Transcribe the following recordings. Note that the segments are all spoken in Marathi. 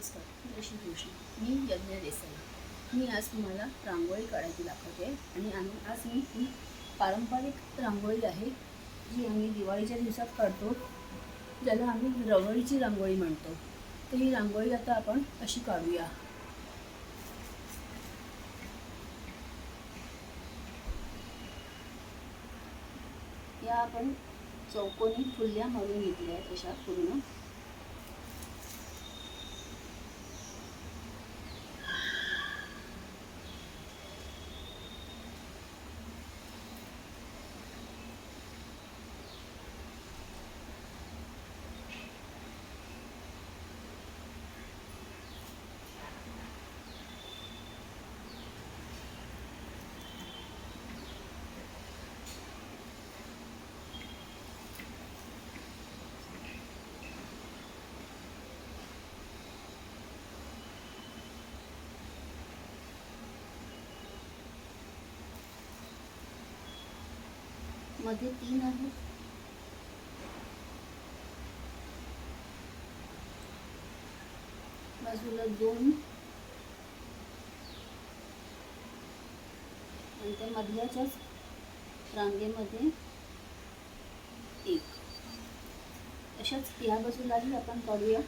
नमस्कार. जय श्री कृष्ण. मी यज्ञ देसाई. मी आज तुम्हाला रांगोळी काढायची दाखवते आणि आज मी ही पारंपरिक रांगोळी आहे जी आम्ही दिवाळीच्या दिवसात काढतो, ज्याला आम्ही रवळीची रांगोळी म्हणतो. तर ही रांगोळी आता आपण अशी काढूया. या आपण चौकोनी फुल्या मारून घेतल्या आहेत अशा पूर्ण. मध्ये 3 आहेत, बाजूला 2 आणि त्या मधल्याच्याच रांगेमध्ये 1. अशाच या बाजूलाही आपण काढूया.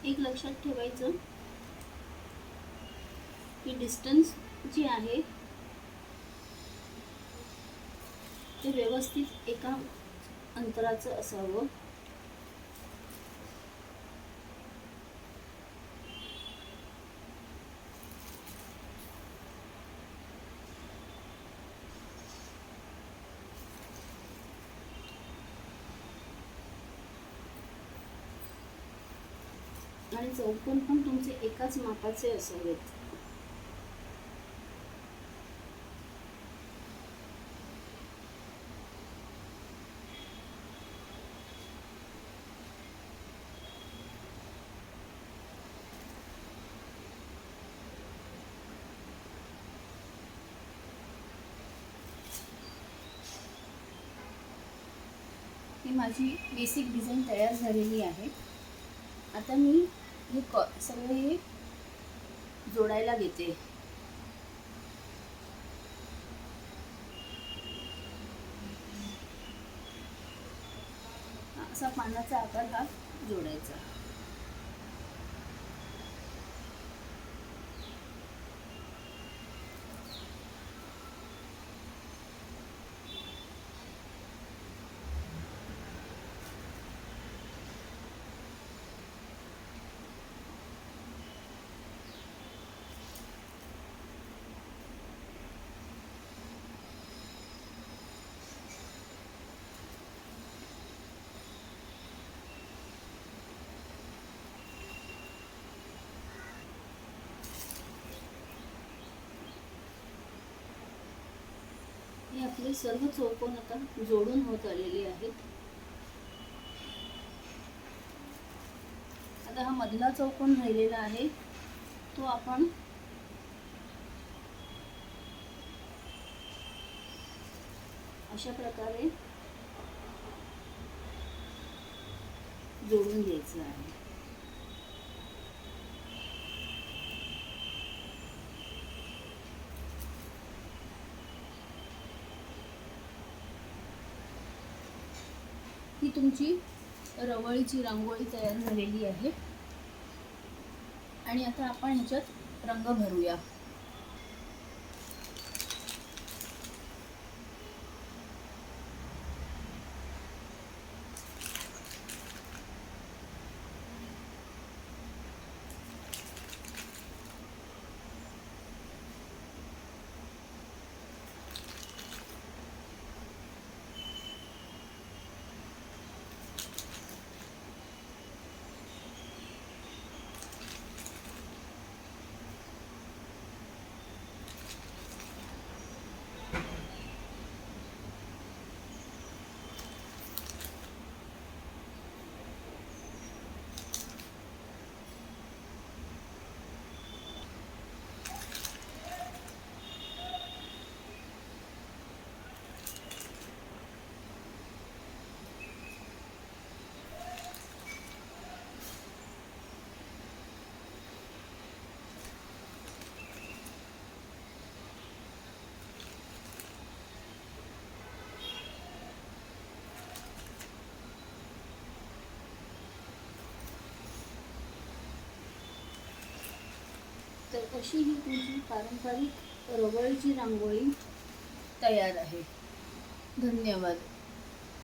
एक लक्षात ठेवायचं की डिस्टन्स जी आहे ते व्यवस्थित एका अंतराचं असावं. आणि चौकोन पण तुमचे एकाच मापाचे असावेत. ही माझी बेसिक डिझाईन तयार झालेली आहे. आता मी हे सगळे जोडायला घेते. असा पानाचा आकार हा जोडायचा. हे आपले सर्व चौकोन आता जोडून होत आलेले आहेत. आता हा मधला चौकोन राहिलेला आहे तो आपण अशा प्रकारे जोडून घ्यायचा आहे. ही तुमची रवळीची रांगोळी तयार झालेली आहे. आणि आता आपण ह्याच्यात रंग भरूया. अशी ही तुमची पारंपरिक रवळीची रांगोळी तयार आहे. धन्यवाद.